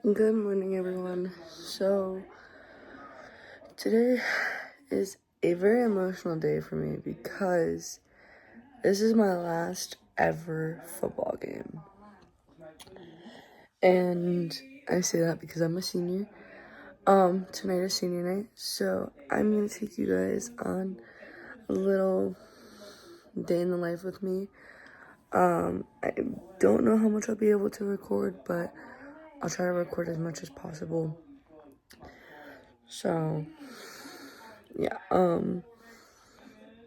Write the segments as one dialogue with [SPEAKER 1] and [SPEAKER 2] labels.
[SPEAKER 1] Good morning, everyone. So, today is a very emotional day for me because this is my last ever football game. And I say that because I'm a senior. Tonight is senior night, so I'm gonna take you guys on a little day in the life with me. I don't know how much I'll be able to record, but I'll try to record as much as possible. So, yeah, I'm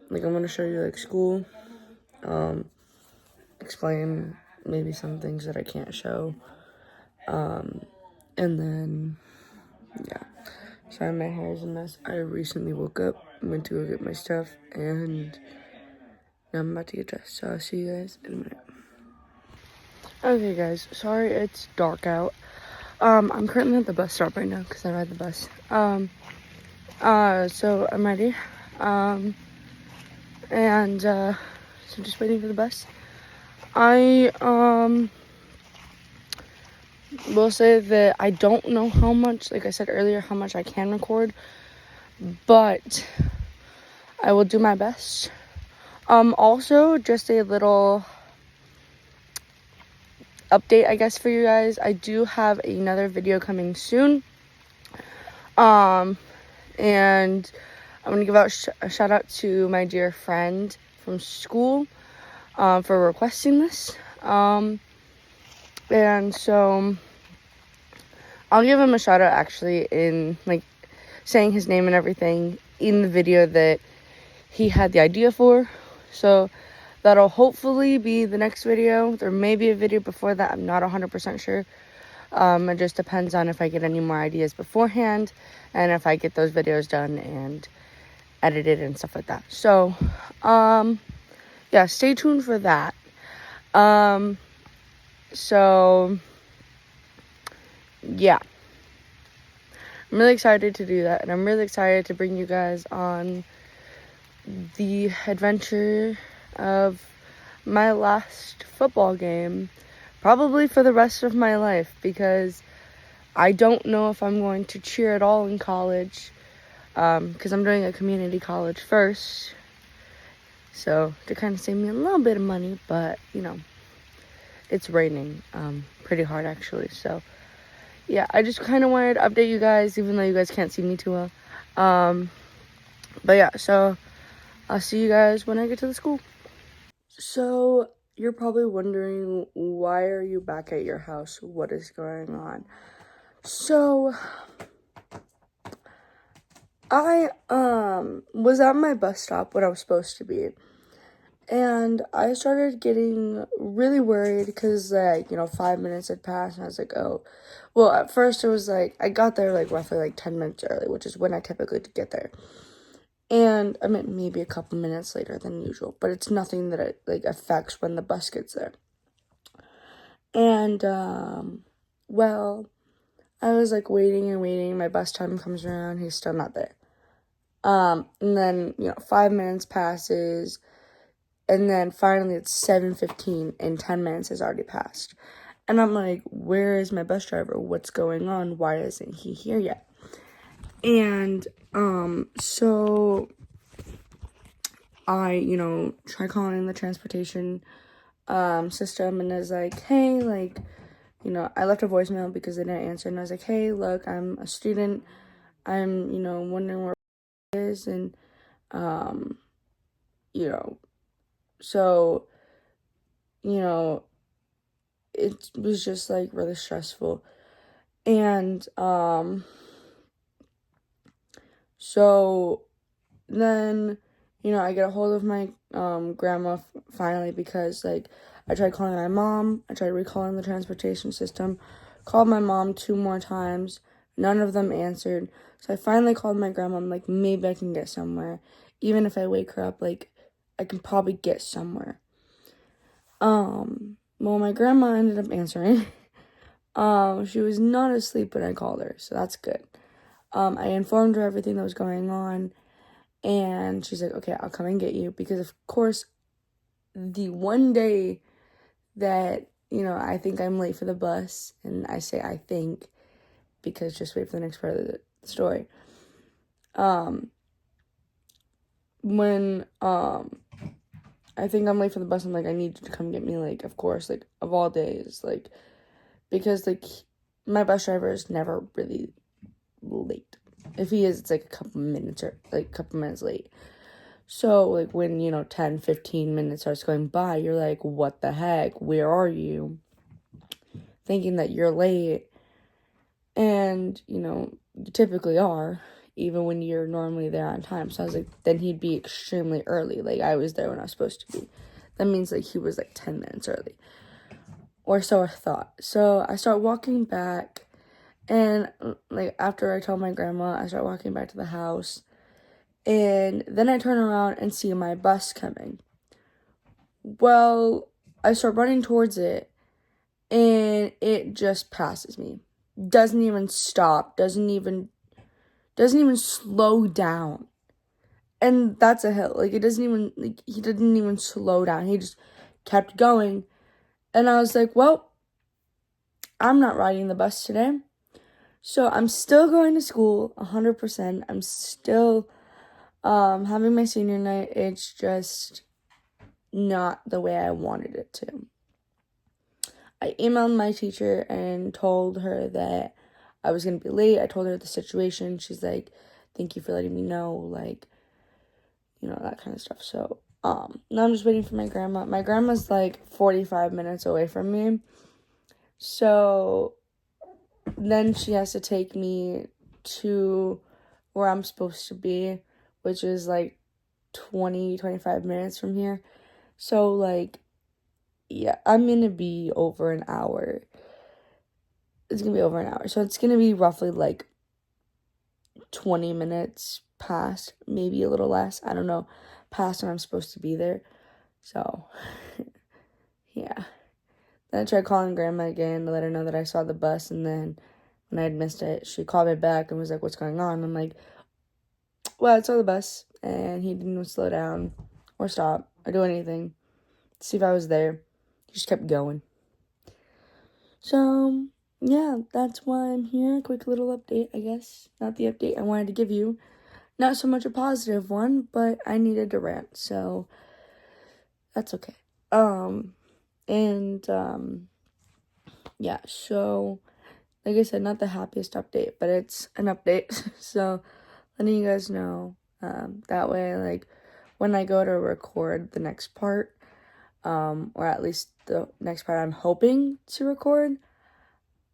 [SPEAKER 1] gonna show you school, explain maybe some things that I can't show, and then, yeah. Sorry, my hair is a mess. I recently woke up, went to go get my stuff, and now I'm about to get dressed, so I'll see you guys in a minute. Okay, guys, sorry it's dark out. I'm currently at the bus stop right now, because I ride the bus. So I'm ready, and, so I'm just waiting for the bus. I, will say that I don't know how much, like I said earlier, how much I can record, but I will do my best. Also, just a little update, I guess, for you guys. I do have another video coming soon. And I'm gonna give out a shout out to my dear friend from school, for requesting this. And so I'll give him a shout out actually in saying his name and everything in the video that he had the idea for. So that'll hopefully be the next video. There may be a video before that. I'm not 100% sure. It just depends on if I get any more ideas beforehand and if I get those videos done and edited and stuff like that. So, yeah, stay tuned for that. So, yeah. I'm really excited to do that, and I'm really excited to bring you guys on the adventure of my last football game, probably for the rest of my life, because I don't know if I'm going to cheer at all in college, because I'm doing a community college first, so to kind of save me a little bit of money, but, it's raining pretty hard, actually, so yeah, I just kind of wanted to update you guys, even though you guys can't see me too well. But yeah, so I'll see you guys when I get to the school. So you're probably wondering, why are you back at your house? What is going on? So I was at my bus stop when I was supposed to be. And I started getting really worried because, 5 minutes had passed, and I was like, oh. Well, at first it was I got there, roughly 10 minutes early, which is when I typically get there. And, I mean, maybe a couple minutes later than usual, but it's nothing that it, affects when the bus gets there. And, well, I was, waiting and waiting. My bus time comes around. He's still not there. And then, 5 minutes passes. And then finally it's 7:15 and 10 minutes has already passed. And I'm like, where is my bus driver? What's going on? Why isn't he here yet? And so I, try calling the transportation system, and is like, hey, I left a voicemail because they didn't answer, and I was like, hey, look, I'm a student. I'm, wondering where it is, and so, it was just really stressful. And so then I get a hold of my grandma finally, because I tried calling my mom, I tried recalling the transportation system, called my mom 2 more times, none of them answered. So I finally called my grandma. I'm like, maybe I can get somewhere, even if I wake her up, I can probably get somewhere. Well, my grandma ended up answering. She was not asleep when I called her, so that's good. I informed her everything that was going on, and she's like, okay, I'll come and get you, because of course, the one day that, I think I'm late for the bus, and I say I think, because just wait for the next part of the story. When I think I'm late for the bus, I'm like, I need you to come get me, like, of course, like, of all days, like, because, like, my bus driver is never really late. If he is, it's like a couple minutes late. So, like, when, 10, 15 minutes starts going by, you're like, what the heck? Where are you? Thinking that you're late. And, you typically are, even when you're normally there on time. So I was like, then he'd be extremely early. Like, I was there when I was supposed to be. That means, like, he was, like, 10 minutes early. Or so I thought. So I start walking back. And, like, after I told my grandma, I start walking back to the house. And then I turn around and see my bus coming. Well, I start running towards it. And it just passes me. Doesn't even stop. Doesn't even slow down. And that's a hill. Like, he didn't even slow down. He just kept going. And I was like, well, I'm not riding the bus today. So I'm still going to school 100%. I'm still having my senior night. It's just not the way I wanted it to. I emailed my teacher and told her that I was going to be late. I told her the situation. She's like, thank you for letting me know, like, that kind of stuff. So, now I'm just waiting for my grandma. My grandma's, like, 45 minutes away from me. So, then she has to take me to where I'm supposed to be, which is, like, 25 minutes from here. So, like, yeah, I'm going to be over an hour. It's going to be over an hour. So, it's going to be roughly, like, 20 minutes past, maybe a little less. I don't know, past when I'm supposed to be there. So, yeah. Then I tried calling Grandma again to let her know that I saw the bus. And then when I had missed it, she called me back and was like, what's going on? I'm like, well, I saw the bus. And he didn't slow down or stop or do anything to see if I was there. He just kept going. So, yeah, that's why I'm here. Quick little update, I guess. Not the update I wanted to give you. Not so much a positive one, but I needed to rant, so that's okay. Yeah, so, like I said, not the happiest update, but it's an update, so letting you guys know, that way, like, when I go to record the next part, or at least the next part I'm hoping to record,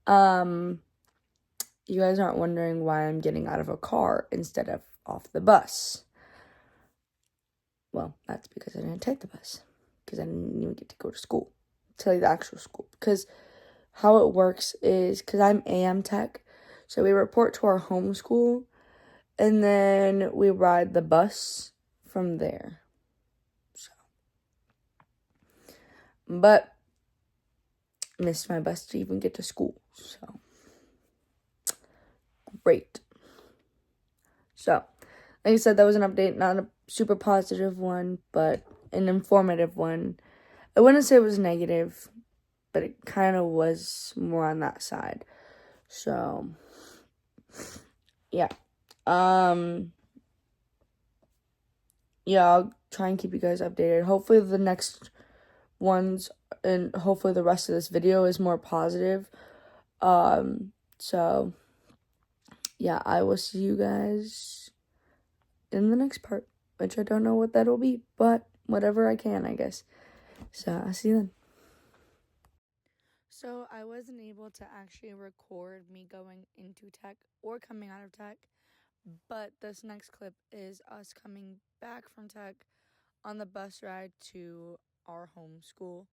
[SPEAKER 1] you guys aren't wondering why I'm getting out of a car instead of off the bus. Well, that's because I didn't take the bus. Because I didn't even get to go to school. To, like, the actual school. Because how it works is, because I'm AM Tech, so we report to our home school, and then we ride the bus from there. So. But, missed my bus to even get to school. So. Great. So, like I said, that was an update, not a super positive one, but an informative one. I wouldn't say it was negative, but it kind of was more on that side. So, yeah. Yeah, I'll try and keep you guys updated. Hopefully the next ones, and hopefully the rest of this video is more positive. So, yeah, I will see you guys in the next part, which I don't know what that'll be, but whatever I can, I guess. So, I'll see you then. So, I wasn't able to actually record me going into tech or coming out of tech, but this next clip is us coming back from tech on the bus ride to our home school.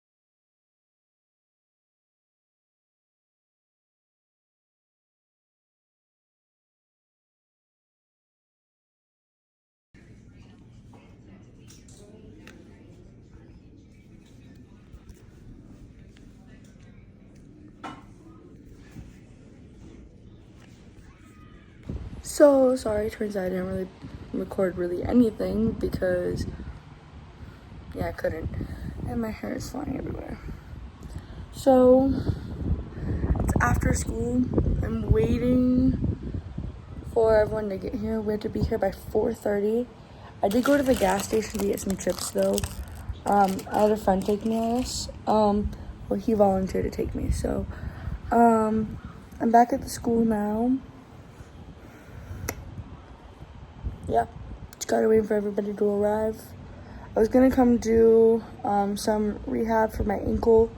[SPEAKER 1] So, sorry, turns out I didn't really record really anything because, yeah, I couldn't. And my hair is flying everywhere. So, it's after school. I'm waiting for everyone to get here. We have to be here by 4:30. I did go to the gas station to get some chips though. I had a friend take me on this. Well, he volunteered to take me. So, I'm back at the school now. Yeah, just gotta wait for everybody to arrive. I was gonna come do some rehab for my ankle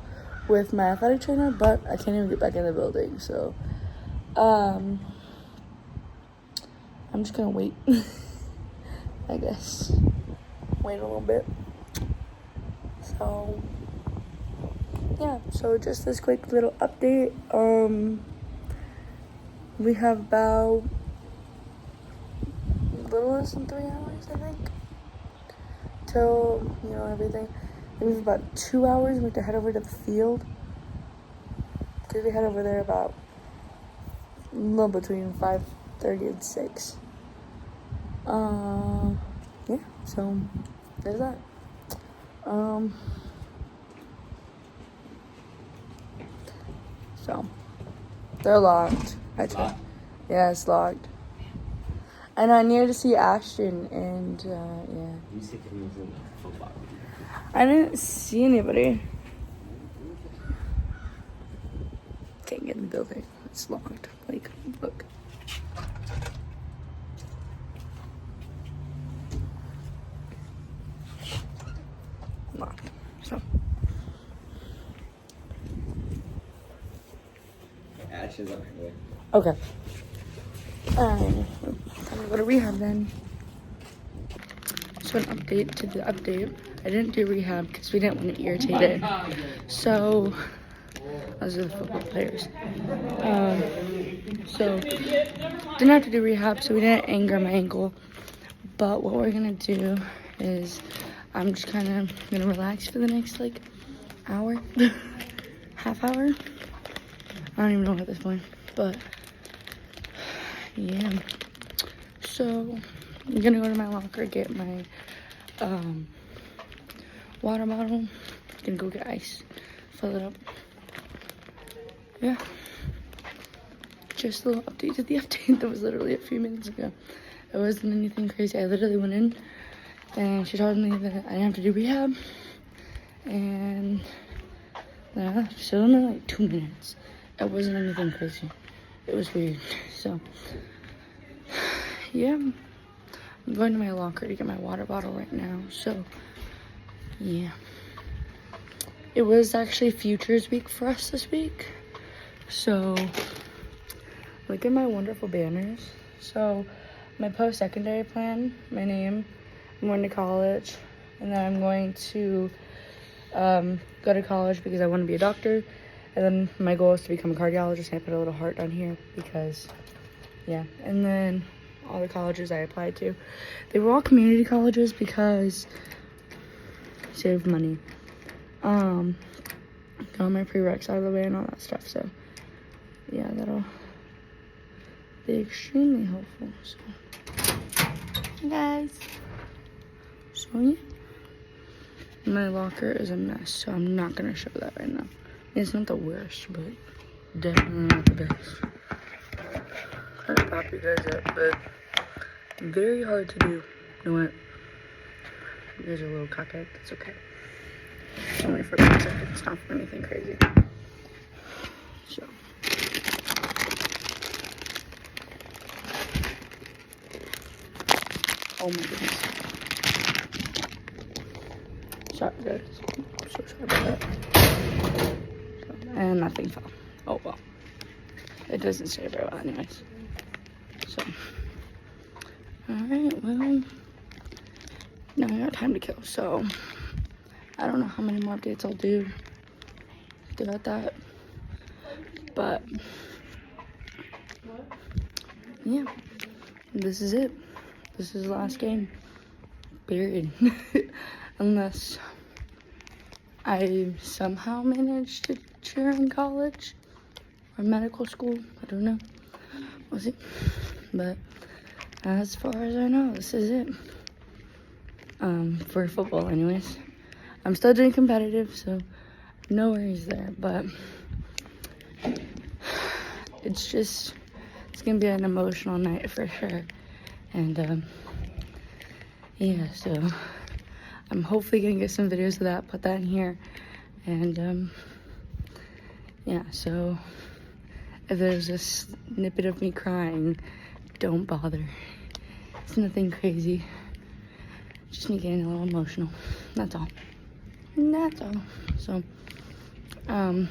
[SPEAKER 1] with my athletic trainer, but I can't even get back in the building, so I'm just gonna wait. I guess wait a little bit. So yeah, so just this quick little update. We have about a little less than 3 hours, I think, till, everything. We have about 2 hours. We have to head over to the field, because we head over there about a little between 5:30 and 6. Yeah, so there's that. So they're locked. Yeah, it's locked. And I needed to see Ashton, and yeah.
[SPEAKER 2] You see him in football.
[SPEAKER 1] I didn't see anybody. Can't get in the building. It's locked. Like, look. Locked. So.
[SPEAKER 2] Ashton's on her way.
[SPEAKER 1] Okay. I'm gonna go to rehab then. So an update to the update. I didn't do rehab because we didn't want to irritate it. So, those are the football players. So, didn't have to do rehab, so we didn't anger my ankle. But what we're gonna do is, I'm just kind of gonna relax for the next hour, half hour. I don't even know at this point, but yeah. So I'm gonna go to my locker, get my water bottle. Gonna go get ice, fill it up. Yeah. Just a little update to the update. That was literally a few minutes ago. It wasn't anything crazy. I literally went in and she told me that I didn't have to do rehab. And she told me 2 minutes. It wasn't anything crazy. It was weird. So yeah, I'm going to my locker to get my water bottle right now. So yeah, it was actually Futures Week for us this week. So look at my wonderful banners. So my post-secondary plan, my name, I'm going to college, and then I'm going to go to college because I want to be a doctor. And then my goal is to become a cardiologist. And I put a little heart on here because, yeah. And then all the colleges I applied to, they were all community colleges because save money. Got all my prereqs out of the way and all that stuff. So yeah, that'll be extremely helpful. So, hey guys. So yeah, my locker is a mess, so I'm not gonna show that right now. It's not the worst, but definitely not the best. Trying to pop you guys up, but very hard to do. You know what? You guys are a little cockeyed. That's okay. It's only for 10 seconds. It's not for anything crazy. So. Oh my goodness. Sorry, guys. I'm so sorry about that. And nothing fell. Oh well. It doesn't stay very well anyways. So. Alright, well. Now I got time to kill, so I don't know how many more updates I'll do throughout that. But yeah. This is it. This is the last game. Period. Unless I somehow managed to cheer in college or medical school. I don't know. We'll see. But as far as I know, this is it. For football anyways. I'm still doing competitive, so no worries there. But it's gonna be an emotional night for sure. And yeah, so I'm hopefully gonna get some videos of that, put that in here. And yeah, so if there's a snippet of me crying, don't bother. It's nothing crazy. Just me getting a little emotional. That's all. That's all. So, I'll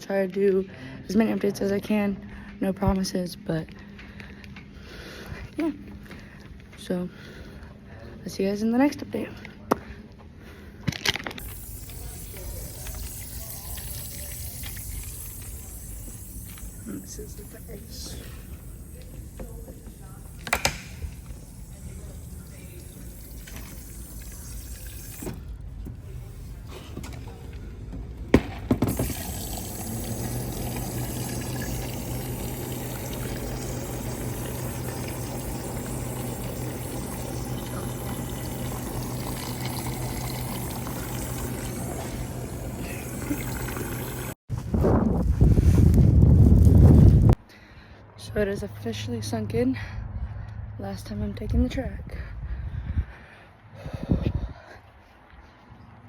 [SPEAKER 1] try to do as many updates as I can. No promises, but yeah. So, I'll see you guys in the next update. And this is the base. So it is officially sunk in. Last time I'm taking the track.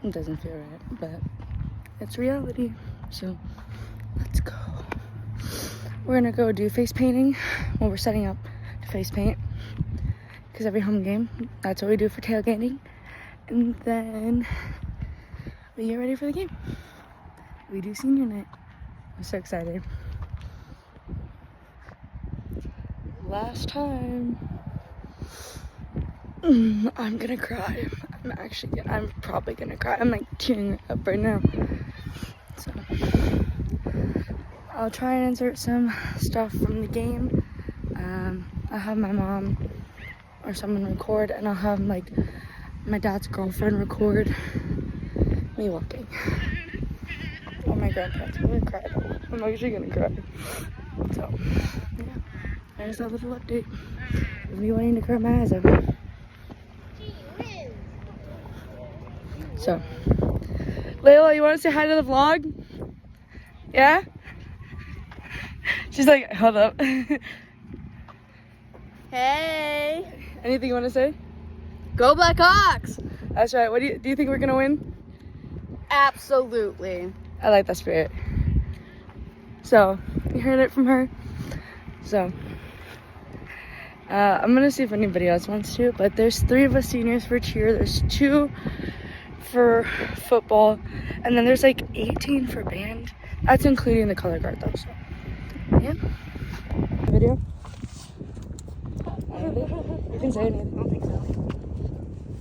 [SPEAKER 1] It doesn't feel right, but it's reality. So let's go. We're gonna go do face painting. Well, we're setting up to face paint. Because every home game, that's what we do for tailgating. And then we get ready for the game. We do senior night. I'm so excited. Last time. I'm gonna cry. I'm probably gonna cry. I'm like tearing up right now. So I'll try and insert some stuff from the game. I'll have my mom or someone record, and I'll have like my dad's girlfriend record me walking. Or my grandparents. I'm gonna cry. I'm actually gonna cry. So yeah, there's a little update of me wanting to cry my eyes out. So, Layla, you want to say hi to the vlog? Yeah? She's like, hold up.
[SPEAKER 3] Hey!
[SPEAKER 1] Anything you want to say?
[SPEAKER 3] Go Blackhawks!
[SPEAKER 1] That's right. What do you think we're gonna win?
[SPEAKER 3] Absolutely.
[SPEAKER 1] I like that spirit. So, you heard it from her. So, I'm gonna see if anybody else wants to, but there's 3 of us seniors for cheer. There's 2 for football, and then there's like 18 for band. That's including the color guard though, so yeah. Video? You can say anything.
[SPEAKER 3] I don't think so.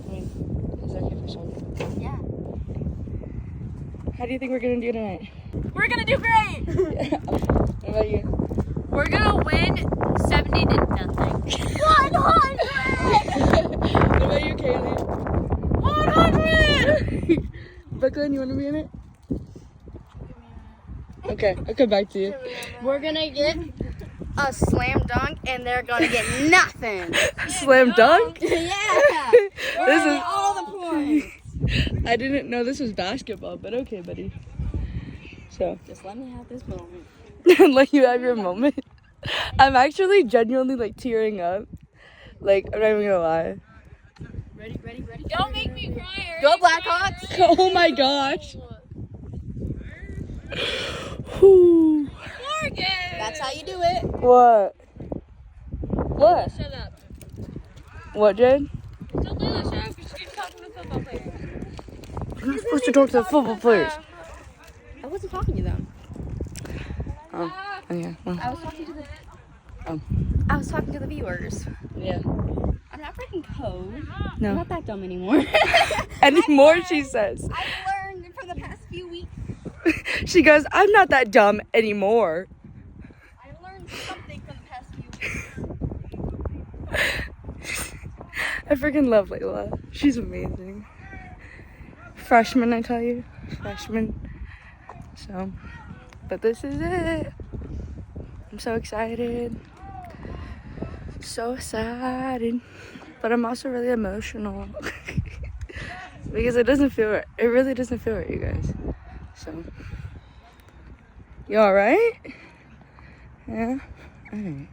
[SPEAKER 1] I mean, is that okay for some?
[SPEAKER 3] Yeah.
[SPEAKER 1] How do you think we're gonna do tonight?
[SPEAKER 3] We're gonna do great!
[SPEAKER 1] What about you?
[SPEAKER 3] We're gonna win 70 to nothing. 100!
[SPEAKER 1] What about you, Kaylee?
[SPEAKER 3] 100!
[SPEAKER 1] Brooklyn, you wanna be in it? Okay, I'll come back to you.
[SPEAKER 3] We're gonna get a slam dunk and they're gonna get nothing.
[SPEAKER 1] Slam dunk?
[SPEAKER 3] Yeah!
[SPEAKER 1] This is
[SPEAKER 3] all the points.
[SPEAKER 1] I didn't know this was basketball, but okay, buddy. So,
[SPEAKER 3] Just let me have this moment.
[SPEAKER 1] let you have your moment. I'm actually genuinely like tearing up. Like, I'm not even gonna lie.
[SPEAKER 3] Ready? Don't make me cry. Go Blackhawks!
[SPEAKER 1] Oh my gosh. Whew.
[SPEAKER 3] Morgan! That's how you do it.
[SPEAKER 1] What? What?
[SPEAKER 3] Shut up.
[SPEAKER 1] What, Jade?
[SPEAKER 3] Don't let us shut up because she's talking to football players.
[SPEAKER 1] You're supposed to talk to the football players.
[SPEAKER 3] I wasn't talking to them.
[SPEAKER 1] Oh, yeah. Well,
[SPEAKER 3] I was talking to the.
[SPEAKER 1] Oh.
[SPEAKER 3] I was talking to the viewers.
[SPEAKER 1] Yeah.
[SPEAKER 3] I'm not breaking code. I'm
[SPEAKER 1] No.
[SPEAKER 3] not that dumb anymore.
[SPEAKER 1] Anymore, she says.
[SPEAKER 3] I've learned for the past few weeks.
[SPEAKER 1] She goes, I'm not that dumb anymore.
[SPEAKER 3] I've learned something for the past few weeks.
[SPEAKER 1] I freaking love Layla. She's amazing. Freshman, I tell you. Freshman. So, but this is it. I'm so excited. So excited. But I'm also really emotional. Because it doesn't feel right. It really doesn't feel right, you guys. So, You all right? Yeah? All right.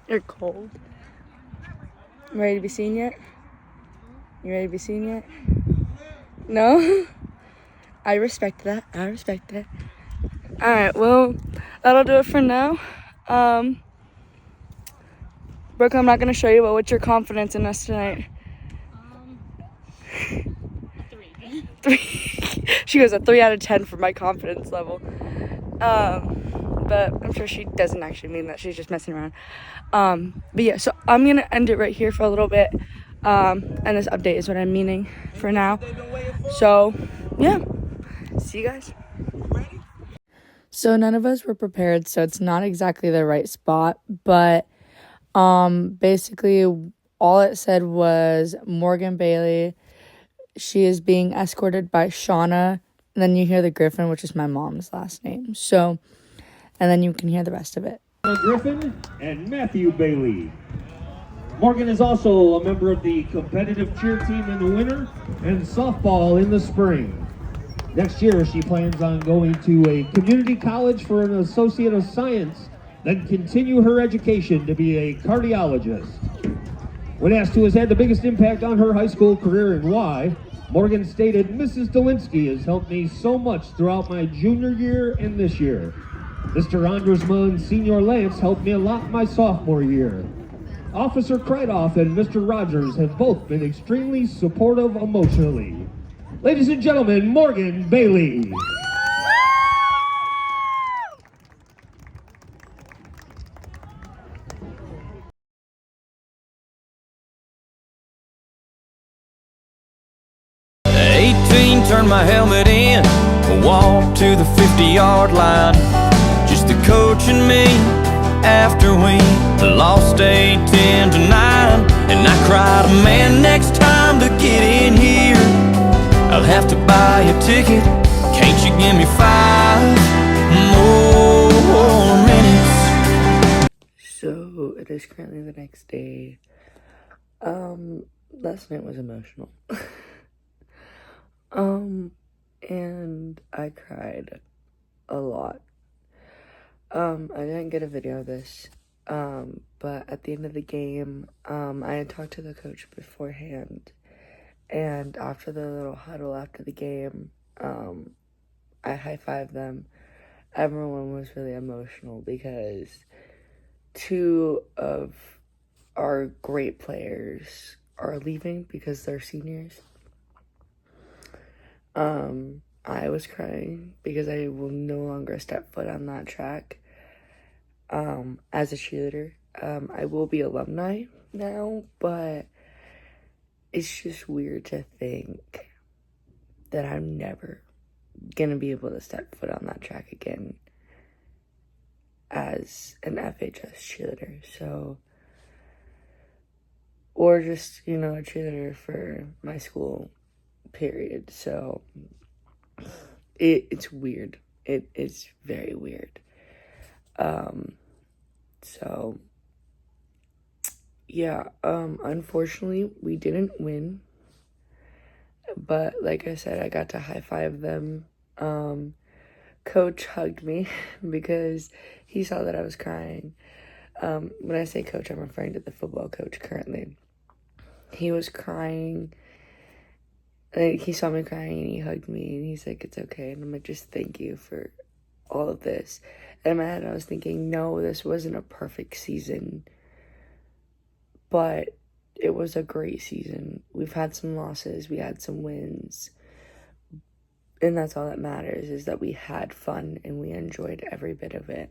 [SPEAKER 1] You're cold. You ready to be seen yet? You ready to be seen yet? No? I respect that. I respect that. All right, well, that'll do it for now. Brooke, I'm not going to show you, but what's your confidence in us tonight? 3. She goes a 3 out of 10 for my confidence level. But I'm sure she doesn't actually mean that. She's just messing around. But yeah, so I'm going to end it right here for a little bit. And this update is what I'm meaning for now. So, yeah. See you guys. So none of us were prepared, so it's not exactly the right spot. But basically all it said was Morgan Bailey. She is being escorted by Shauna. And then you hear the Griffin, which is my mom's last name. So, and then you can hear the rest of it.
[SPEAKER 4] Griffin and Matthew Bailey. Morgan is also a member of the competitive cheer team in the winter and softball in the spring. Next year, she plans on going to a community college for an Associate of Science, then continue her education to be a cardiologist. When asked who has had the biggest impact on her high school career and why, Morgan stated, "Mrs. Dolinsky has helped me so much throughout my junior year and this year. Mr. Andresma and Senior Lance helped me a lot my sophomore year. Officer Kreidoff and Mr. Rogers have both been extremely supportive emotionally." Ladies and gentlemen, Morgan Bailey.
[SPEAKER 5] Turned my helmet in, walked to the 50-yard line. Just the coach and me after we lost 8-10 and I cried, "Man, next time to get in here, I'll have to buy a ticket. Can't you give me 5 more minutes?"
[SPEAKER 1] So it is currently the next day. Last night was emotional. And I cried a lot. I didn't get a video of this, but at the end of the game, I had talked to the coach beforehand, and after the little huddle after the game, I high-fived them. Everyone was really emotional because 2 of our great players are leaving because they're seniors. I was crying because I will no longer step foot on that track as a cheerleader. I will be alumni now, but it's just weird to think that I'm never gonna be able to step foot on that track again as an FHS cheerleader. So, or just, a cheerleader for my school, period. So it's weird. It is very weird. So yeah, unfortunately we didn't win, but like I said, I got to high-five them. Coach hugged me because he saw that I was crying. When I say coach, I'm referring to the football coach currently. He was crying. He saw me crying and he hugged me and he's like, "It's okay." And I'm like, "Just thank you for all of this." And in my head, I was thinking, no, this wasn't a perfect season, but it was a great season. We've had some losses, we had some wins, and that's all that matters, is that we had fun and we enjoyed every bit of it.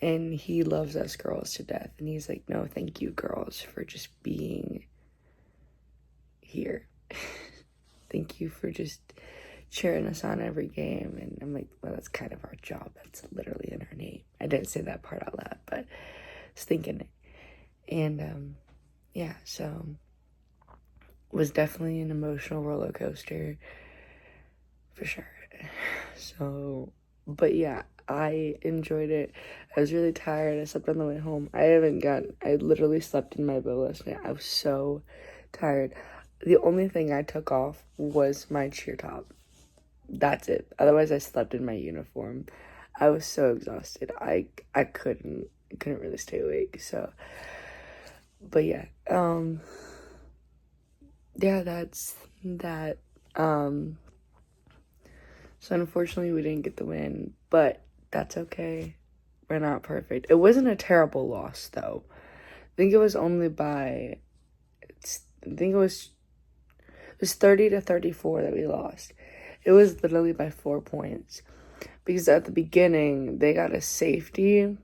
[SPEAKER 1] And he loves us girls to death, and he's like, "No, thank you girls for just being here." Thank you for just cheering us on every game. And I'm like, well, that's kind of our job. That's literally in our name. I didn't say that part out loud, but I was thinking it. And yeah, so it was definitely an emotional roller coaster for sure. So, but yeah, I enjoyed it. I was really tired. I slept on the way home. I literally slept in my bed last night. I was so tired. The only thing I took off was my cheer top. That's it. Otherwise, I slept in my uniform. I was so exhausted. I couldn't really stay awake. So, but yeah, yeah, that's that. So unfortunately, we didn't get the win, but that's okay. We're not perfect. It wasn't a terrible loss, though. I think it was only by, I think it was 30 to 34 that we lost. It was literally by 4 points. Because at the beginning, they got a safety.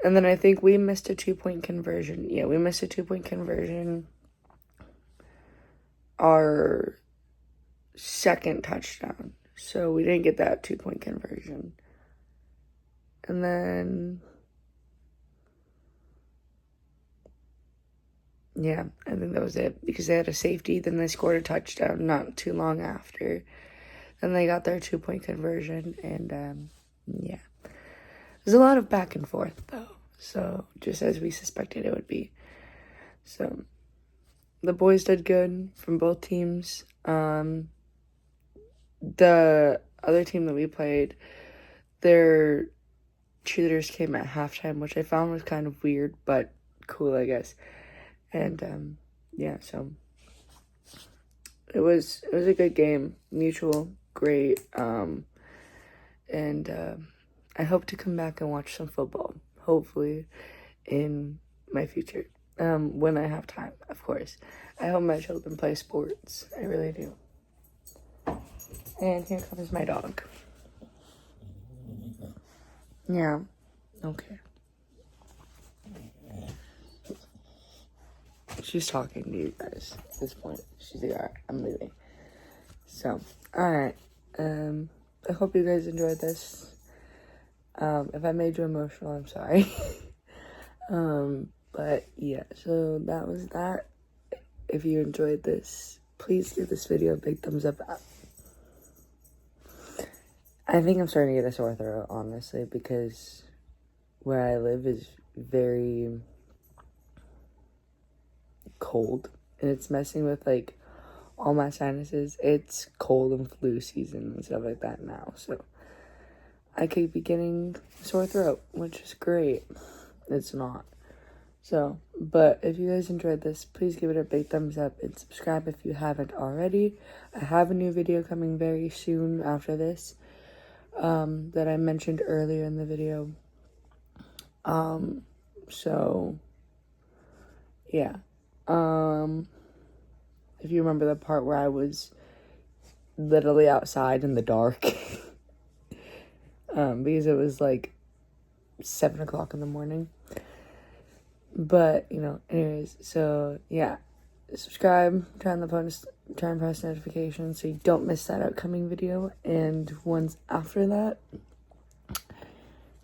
[SPEAKER 1] And then I think we missed a 2-point conversion. Yeah, we missed a 2-point conversion. Our second touchdown. So we didn't get that 2-point conversion. And then, yeah, I think that was it. Because they had a safety, then they scored a touchdown not too long after. Then they got their 2-point conversion, and yeah. There's a lot of back and forth, though. So, just as we suspected it would be. So, the boys did good from both teams. The other team that we played, their cheerleaders came at halftime, which I found was kind of weird, but cool, I guess. And, yeah, so it was a good game. Mutual, great. And I hope to come back and watch some football, hopefully, in my future. When I have time, of course. I hope my children play sports. I really do. And here comes my dog. Yeah. Okay. She's talking to you guys at this point. She's like, alright, I'm leaving. So, alright. I hope you guys enjoyed this. If I made you emotional, I'm sorry. But yeah, so that was that. If you enjoyed this, please give this video a big thumbs up. I think I'm starting to get a sore throat, honestly, because where I live is very cold, and it's messing with, like, all my sinuses. It's cold and flu season and stuff like that now, so I could be getting a sore throat, which is great. It's not. So, but if you guys enjoyed this, please give it a big thumbs up and subscribe if you haven't already. I have a new video coming very soon after this, that I mentioned earlier in the video. So, yeah. If you remember the part where I was literally outside in the dark, because it was like 7 o'clock in the morning. But, you know, anyways, so, yeah. Subscribe, turn and press notifications so you don't miss that upcoming video. And ones after that,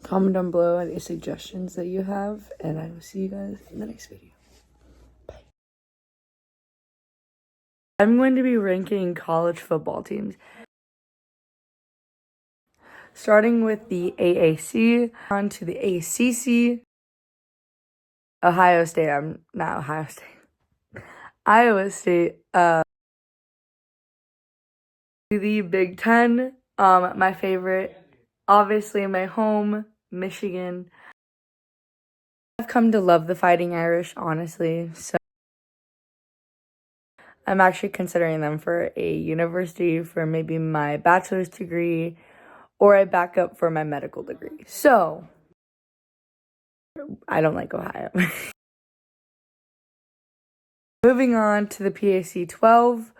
[SPEAKER 1] comment down below any suggestions that you have. And I will see you guys in the next video. Bye. I'm going to be ranking college football teams, starting with the AAC, on to the ACC, Ohio State, Iowa State, the Big Ten, my favorite, obviously my home, Michigan. I've come to love the Fighting Irish, honestly, so I'm actually considering them for a university for maybe my bachelor's degree, or a backup for my medical degree. So, I don't like Ohio. Moving on to the PAC 12,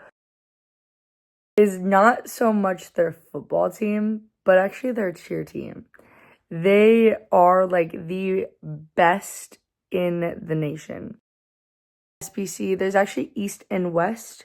[SPEAKER 1] is not so much their football team, but actually their cheer team. They are like the best in the nation. SPC, there's actually East and West.